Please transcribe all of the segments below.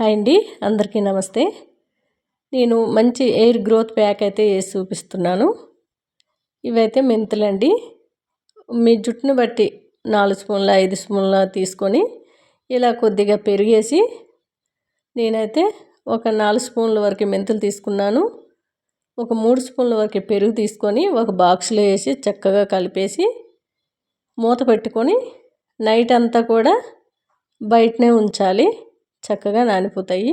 Hi అండి, అందరికీ నమస్తే. నేను మంచి ఎయిర్ గ్రోత్ ప్యాక్ అయితే వేసి చూపిస్తున్నాను. ఇవైతే మెంతులండి. మీ జుట్టును బట్టి 4 స్పూన్ల 5 స్పూన్ల తీసుకొని ఇలా కొద్దిగా పెరిగేసి నేనైతే ఒక 4 స్పూన్ల వరకు మెంతులు తీసుకున్నాను. ఒక 3 స్పూన్ల వరకు పెరుగు తీసుకొని ఒక బాక్స్లో వేసి చక్కగా కలిపేసి మూత పెట్టుకొని నైట్ అంతా కూడా బయటనే ఉంచాలి. చక్కగా నానిపోతాయి.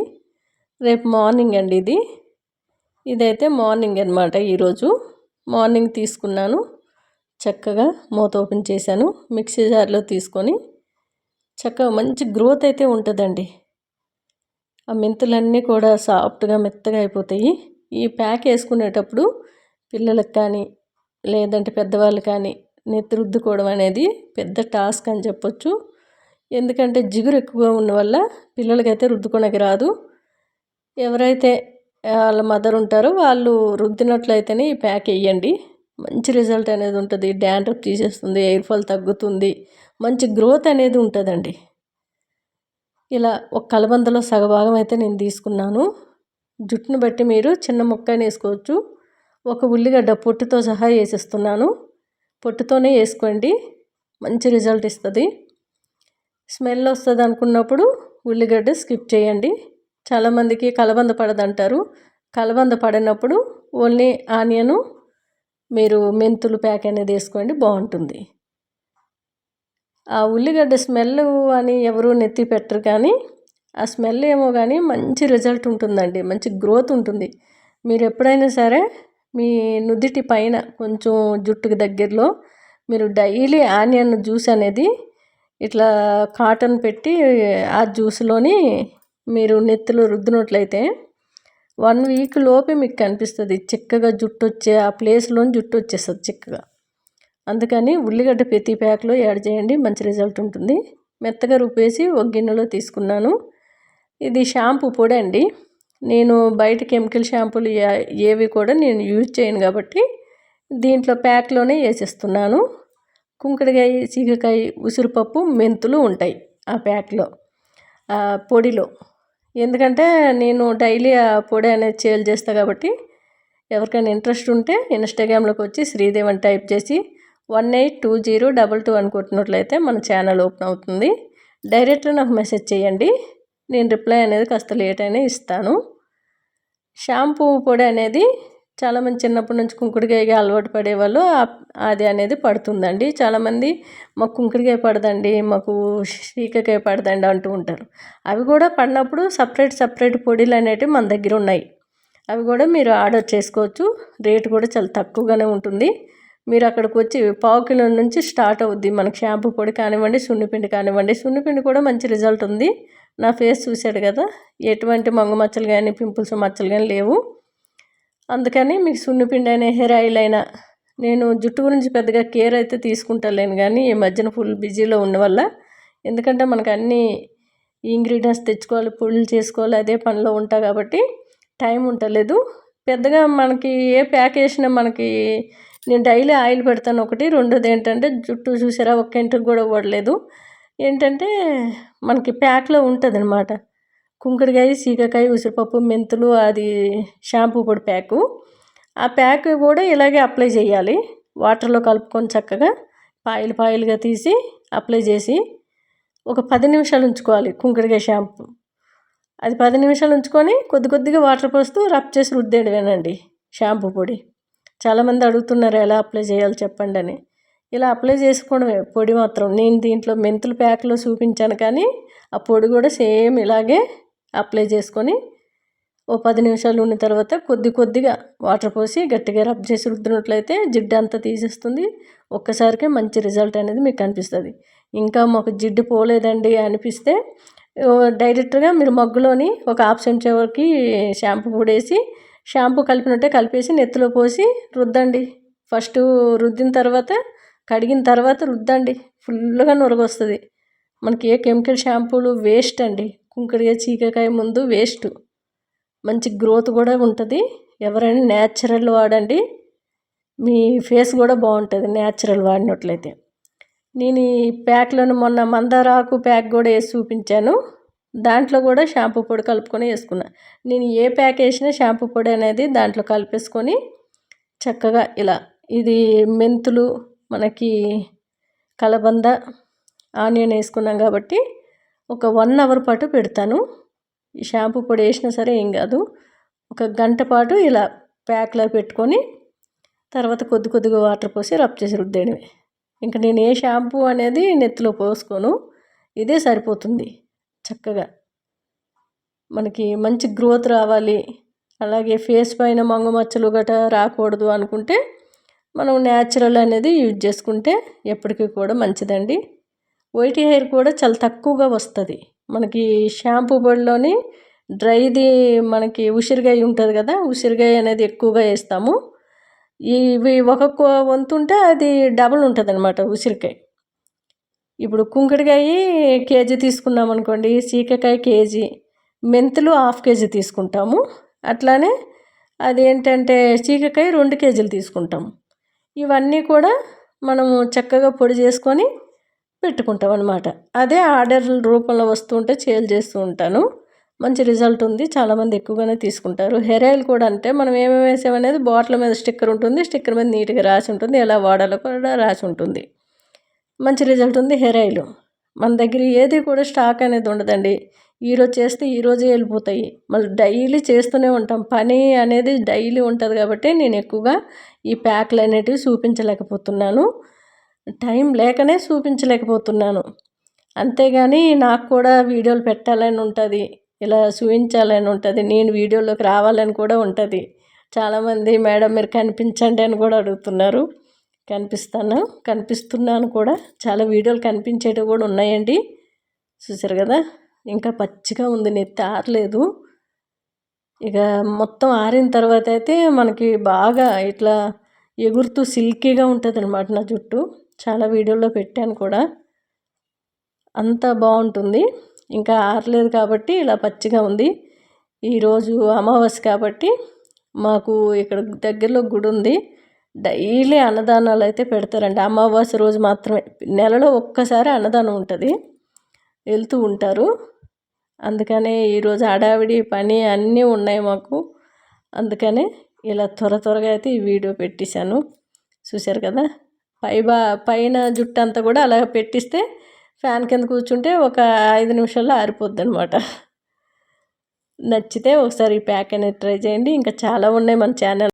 రేపు మార్నింగ్ అండి ఇదైతే మార్నింగ్ అనమాట. ఈరోజు మార్నింగ్ తీసుకున్నాను. చక్కగా మూత ఓపెన్ చేశాను. మిక్సీ జార్లో తీసుకొని చక్కగా మంచి గ్రోత్ అయితే ఉంటుందండి. ఆ మెంతులన్నీ కూడా సాఫ్ట్గా మెత్తగా అయిపోతాయి. ఈ ప్యాక్ వేసుకునేటప్పుడు పిల్లలకు కానీ లేదంటే పెద్దవాళ్ళు కానీ నెత్తి రుద్దుకోవడం అనేది పెద్ద టాస్క్ అని చెప్పొచ్చు. ఎందుకంటే జిగురు ఎక్కువగా ఉన్న వల్ల పిల్లలకైతే రుద్దుకోనకి రాదు. ఎవరైతే వాళ్ళ మదర్ ఉంటారో వాళ్ళు రుద్దినట్లయితేనే ఈ ప్యాక్ వేయండి. మంచి రిజల్ట్ అనేది ఉంటుంది. డాండ్రఫ్ తీసేస్తుంది, ఎయిర్ ఫాల్ తగ్గుతుంది, మంచి గ్రోత్ అనేది ఉంటుందండి. ఇలా ఒక కలబందలో సగభాగం అయితే నేను తీసుకున్నాను. జుట్టును బట్టి మీరు చిన్న ముక్కని వేసుకోవచ్చు. ఒక ఉల్లిగడ్డ పొట్టుతో సహా వేసేస్తున్నాను. పొట్టుతోనే వేసుకోండి, మంచి రిజల్ట్ ఇస్తుంది. స్మెల్ వస్తుంది అనుకున్నప్పుడు ఉల్లిగడ్డ స్కిప్ చేయండి. చాలామందికి కలబంద పడదంటారు. కలబంద పడినప్పుడు ఓన్లీ ఆనియను మీరు మెంతులు ప్యాక్ అనేది వేసుకోండి, బాగుంటుంది. ఆ ఉల్లిగడ్డ స్మెల్ అని ఎవరు నెత్తి పెట్టరు, కానీ ఆ స్మెల్ ఏమో కానీ మంచి రిజల్ట్ ఉంటుందండి. మంచి గ్రోత్ ఉంటుంది. మీరు ఎప్పుడైనా సరే మీ నుదిటి పైన కొంచెం జుట్టుకి దగ్గరలో మీరు డైలీ ఆనియన్ జ్యూస్ అనేది ఇట్లా కాటన్ పెట్టి ఆ జ్యూస్లోని మీరు నెత్తిలో రుద్దినట్లయితే 1 వీక్ లోపే మీకు కనిపిస్తుంది చిక్కగా జుట్టు వచ్చే ఆ ప్లేస్లోని జుట్టు వచ్చేస్తుంది చిక్కగా. అందుకని ఉల్లిగడ్డ ప్రతి ప్యాక్లో యాడ్ చేయండి, మంచి రిజల్ట్ ఉంటుంది. మెత్తగా రుబ్బేసి ఒక గిన్నెలో తీసుకున్నాను. ఇది షాంపూ పొడి అండి. నేను బయట కెమికల్ షాంపూలు ఏవి కూడా నేను యూజ్ చేయను కాబట్టి దీంట్లో ప్యాక్లోనే వేసేస్తున్నాను. కుంకుడుకాయ, సీగకాయ, ఉసిరిపప్పు, మెంతులు ఉంటాయి ఆ ప్యాక్లో, ఆ పొడిలో. ఎందుకంటే నేను డైలీ ఆ పొడి అనేది సేల్ చేస్తాను కాబట్టి ఎవరికైనా ఇంట్రెస్ట్ ఉంటే ఇన్స్టాగ్రామ్లోకి వచ్చి శ్రీదేవి అని టైప్ చేసి 182022 అని కొట్టినట్లయితే మన ఛానల్ ఓపెన్ అవుతుంది. డైరెక్ట్గా నాకు మెసేజ్ చేయండి, నేను రిప్లై అనేది కాస్త లేట్ అయినా ఇస్తాను. షాంపూ పొడి అనేది చాలామంది చిన్నప్పటి నుంచి కుంకుడుకాయగా అలవాటు పడేవాళ్ళు అది అనేది పడుతుందండి. చాలామంది మాకు కుంకుడుకాయ పడదండి, మాకు శీకాకాయ పడదండి అంటూ ఉంటారు. అవి కూడా పడినప్పుడు సపరేట్ పొడిలు అనేటివి మన దగ్గర ఉన్నాయి. అవి కూడా మీరు ఆర్డర్ చేసుకోవచ్చు. రేటు కూడా చాలా తక్కువగానే ఉంటుంది. మీరు అక్కడికి వచ్చి 1/4 కిలో నుంచి స్టార్ట్ అవుద్ది మనకు షాంపూ పొడి కానివ్వండి, సున్నిపిండి కానివ్వండి. సున్నిపిండి కూడా మంచి రిజల్ట్ ఉంది. నా ఫేస్ చూశాడు కదా, ఎటువంటి మంగు మచ్చలు కానీ పింపుల్స్ మచ్చలు కానీ లేవు. అందుకని మీకు సున్నిపిండి అయినా హెయిర్ ఆయిల్ అయినా, నేను జుట్టు గురించి పెద్దగా కేర్ అయితే తీసుకుంటలేను, కానీ ఈ మధ్యన ఫుల్ బిజీలో ఉన్న వల్ల, ఎందుకంటే మనకు అన్ని ఇంగ్రీడియంట్స్ తెచ్చుకోవాలి, పొడులు చేసుకోవాలి, అదే పనిలో ఉంటా కాబట్టి టైం ఉండలేదు పెద్దగా. మనకి ఏ ప్యాక్ వేసినా మనకి నేను డైలీ ఆయిల్ పెడతాను ఒకటి. రెండోది ఏంటంటే జుట్టు చూసారా ఒక్క ఇంటికి కూడా పడలేదు. ఏంటంటే మనకి ప్యాక్లో ఉంటుంది అనమాట. కుంకుడుకాయ, సీకాకాయ, ఉసిరిపప్పు, మెంతులు, అది షాంపూ పొడి ప్యాకు. ఆ ప్యాక్ కూడా ఇలాగే అప్లై చేయాలి. వాటర్లో కలుపుకొని చక్కగా పాయలుగా తీసి అప్లై చేసి ఒక 10 నిమిషాలు ఉంచుకోవాలి. కుంకుడుకాయ షాంపూ అది 10 నిమిషాలు ఉంచుకొని కొద్దిగా వాటర్ పోస్తూ రబ్ చేసి రుద్దేయడమేనండి షాంపూ పొడి. చాలామంది అడుగుతున్నారు ఎలా అప్లై చేయాలి చెప్పండి అని. ఇలా అప్లై చేసుకోవడమే పొడి మాత్రం. నేను దీంట్లో మెంతుల ప్యాక్లో చూపించాను, కానీ ఆ పొడి కూడా సేమ్ ఇలాగే అప్లై చేసుకొని ఓ 10 నిమిషాలు ఉన్న తర్వాత కొద్దిగా వాటర్ పోసి గట్టిగా రబ్ చేసి రుద్దినట్లయితే జిడ్డు అంతా తీసేస్తుంది. ఒక్కసారికే మంచి రిజల్ట్ అనేది మీకు కనిపిస్తుంది. ఇంకా మాకు జిడ్డు పోలేదండి అనిపిస్తే డైరెక్ట్గా మీరు మగ్గులోని ఒక ½ చెంచా వరకు షాంపూ పొడి వేసి షాంపూ కలిపినట్టే కలిపేసి నెత్తిలో పోసి రుద్దండి. ఫస్ట్ రుద్దిన తర్వాత కడిగిన తర్వాత రుద్దండి. ఫుల్గా నొరగొస్తుంది. మనకి ఏ కెమికల్ షాంపూలు వేస్ట్ అండి. కుంకుడుకాయ, చీకకాయ ముందు వేస్ట్. మంచి గ్రోత్ కూడా ఉంటుంది. ఎవరైనా న్యాచురల్ వాడండి, మీ ఫేస్ కూడా బాగుంటుంది న్యాచురల్ వాడినట్లయితే. నేను ఈ ప్యాక్లను మొన్న మందారాకు ప్యాక్ కూడా వేసి చూపించాను. దాంట్లో కూడా షాంపూ పొడి కలుపుకొని వేసుకున్నా. నేను ఏ ప్యాక్ వేసినా షాంపూ పొడి అనేది దాంట్లో కలిపేసుకొని చక్కగా ఇలా ఇది మెంతులు మనకి కలబంద ఆనియన్ వేసుకున్నాం కాబట్టి ఒక 1 అవర్ పాటు పెడతాను. ఈ షాంపూ పొడి వేసినా సరే ఏం కాదు. ఒక గంట పాటు ఇలా ప్యాక్లో పెట్టుకొని తర్వాత కొద్ది కొద్దిగా వాటర్ పోసి రబ్ చేసి రుద్దేయడమే. ఇంకా నేను ఏ షాంపూ అనేది నెత్తిలో పోసుకోను, ఇదే సరిపోతుంది. చక్కగా మనకి మంచి గ్రోత్ రావాలి, అలాగే ఫేస్ పైన మంగుమచ్చలు గట రాకూడదు అనుకుంటే మనం న్యాచురల్ అనేది యూజ్ చేసుకుంటే ఎప్పటికీ కూడా మంచిదండి. వైట్ హెయిర్ కూడా చాలా తక్కువగా వస్తుంది. మనకి షాంపూ పొడిలోని డ్రైది మనకి ఉసిరికాయ ఉంటుంది కదా, ఉసిరికాయ అనేది ఎక్కువగా వేస్తాము. ఇవి ఒక్కొక్క వంతు ఉంటే అది డబుల్ ఉంటుంది అనమాట ఉసిరికాయ. ఇప్పుడు కుంకుడికాయ కేజీ తీసుకున్నాం అనుకోండి, సీకకాయ కేజీ, మెంతులు 1/2 కేజీ తీసుకుంటాము. అట్లానే అదేంటంటే సీకకాయ 2 కేజీలు తీసుకుంటాము. ఇవన్నీ కూడా మనము చక్కగా పొడి చేసుకొని పెట్టుకుంటాం అనమాట. అదే ఆర్డర్ రూపంలో వస్తుంటే సేల్ చేస్తూ ఉంటాను. మంచి రిజల్ట్ ఉంది, చాలామంది ఎక్కువగానే తీసుకుంటారు. హెయిర్ ఆయిల్ కూడా అంటే మనం ఏమేమి వేసామనేది బాటిల్ మీద స్టిక్కర్ ఉంటుంది, స్టిక్కర్ మీద నీట్గా రాసి ఉంటుంది, ఎలా వాడాలో కూడా రాసి ఉంటుంది. మంచి రిజల్ట్ ఉంది హెయిర్ ఆయిల్. మన దగ్గర ఏది కూడా స్టాక్ అనేది ఉండదండి. ఈరోజు చేస్తే ఈరోజే వెళ్ళిపోతాయి. మళ్ళీ డైలీ చేస్తూనే ఉంటాం, పని అనేది డైలీ ఉంటుంది కాబట్టి నేను ఎక్కువగా ఈ ప్యాక్లు అనేటివి చూపించలేకపోతున్నాను, టైం లేకనే చూపించలేకపోతున్నాను. అంతేగాని నాకు కూడా వీడియోలు పెట్టాలని ఉంటుంది, ఇలా చూపించాలని ఉంటుంది, నేను వీడియోలోకి రావాలని కూడా ఉంటుంది. చాలామంది మేడం మీరు కనిపించండి అని కూడా అడుగుతున్నారు. కనిపిస్తున్నాను కూడా. చాలా వీడియోలు కనిపించేటివి కూడా ఉన్నాయండి. చూసారు కదా, ఇంకా పచ్చిగా ఉంది, నెత్తి ఆరలేదు. ఇక మొత్తం ఆరిన తర్వాత అయితే మనకి బాగా ఇట్లా ఎగురుతూ సిల్కీగా ఉంటుంది అనమాట నా జుట్టు. చాలా వీడియోల్లో పెట్టాను కూడా, అంత బాగుంటుంది. ఇంకా ఆరలేదు కాబట్టి ఇలా పచ్చిగా ఉంది. ఈరోజు అమావాస్య కాబట్టి మాకు ఇక్కడ దగ్గరలో గుడి ఉంది, డైలీ అన్నదానాలు అయితే పెడతారండి. అమావాస్య రోజు మాత్రమే, నెలలో ఒక్కసారి అన్నదానం ఉంటుంది, వెళ్తూ ఉంటారు. అందుకనే ఈరోజు హడావిడి పని అన్నీ ఉన్నాయి మాకు. అందుకనే ఇలా త్వరగా అయితే ఈ వీడియో పెట్టేశాను. చూశారు కదా, పైన జుట్టు అంతా కూడా అలా పెట్టిస్తే ఫ్యాన్ కింద కూర్చుంటే ఒక 5 నిమిషాల్లో ఆరిపోద్ది అనమాట. నచ్చితే ఒకసారి ఈ ప్యాక్ అనేది ట్రై చేయండి. ఇంకా చాలా ఉన్నాయి మన ఛానల్.